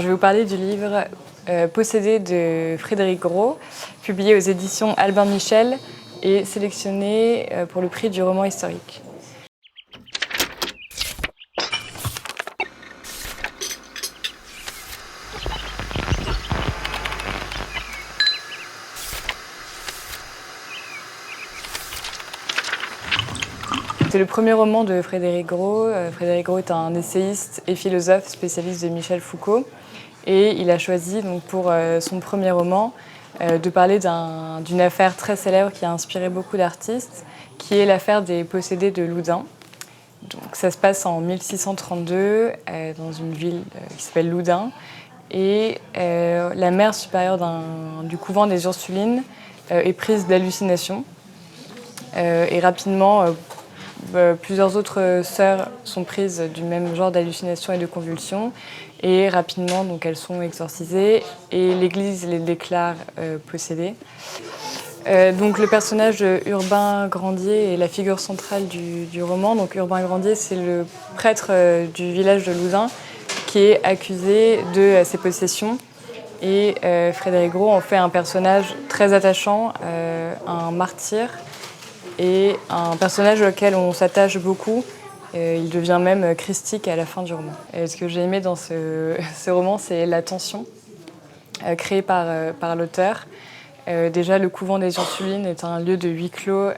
Je vais vous parler du livre Possédé de Frédéric Gros, publié aux éditions Albin Michel et sélectionné pour le prix du roman historique. C'est le premier roman de Frédéric Gros. Frédéric Gros est un essayiste et philosophe spécialiste de Michel Foucault. Et il a choisi donc, pour son premier roman de parler d'une affaire très célèbre qui a inspiré beaucoup d'artistes, qui est l'affaire des possédés de Loudun. Donc, ça se passe en 1632 dans une ville qui s'appelle Loudun. Et la mère supérieure du couvent des Ursulines est prise d'hallucinations. Et rapidement, plusieurs autres sœurs sont prises du même genre d'hallucinations et de convulsions. Et rapidement, donc, elles sont exorcisées et l'Église les déclare possédées. Donc, le personnage Urbain Grandier est la figure centrale du roman. Donc, Urbain Grandier, c'est le prêtre du village de Loudun qui est accusé de ses possessions. Et Frédéric Gros en fait un personnage très attachant, un martyr et un personnage auquel on s'attache beaucoup. Il devient même christique à la fin du roman. Et ce que j'ai aimé dans ce roman, c'est la tension créée par l'auteur. Déjà, le couvent des Ursulines est un lieu de huis clos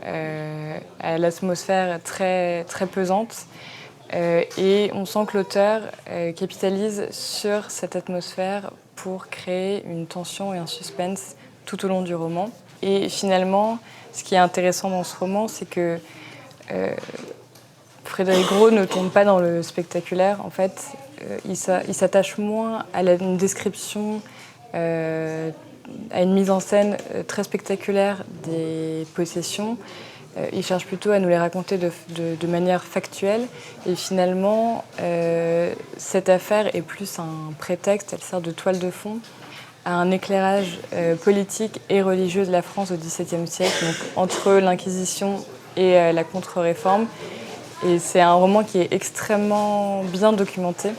à l'atmosphère très, très pesante. Et on sent que l'auteur capitalise sur cette atmosphère pour créer une tension et un suspense tout au long du roman. Et finalement, ce qui est intéressant dans ce roman, c'est que Frédéric Gros ne tombe pas dans le spectaculaire. En fait, il s'attache moins à une description, à une mise en scène très spectaculaire des possessions. Il cherche plutôt à nous les raconter de manière factuelle. Et finalement, cette affaire est plus un prétexte, elle sert de toile de fond à un éclairage politique et religieux de la France au XVIIe siècle, donc entre l'Inquisition et la Contre-Réforme. Et c'est un roman qui est extrêmement bien documenté,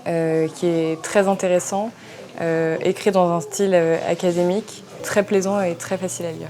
qui est très intéressant, écrit dans un style académique, très plaisant et très facile à lire.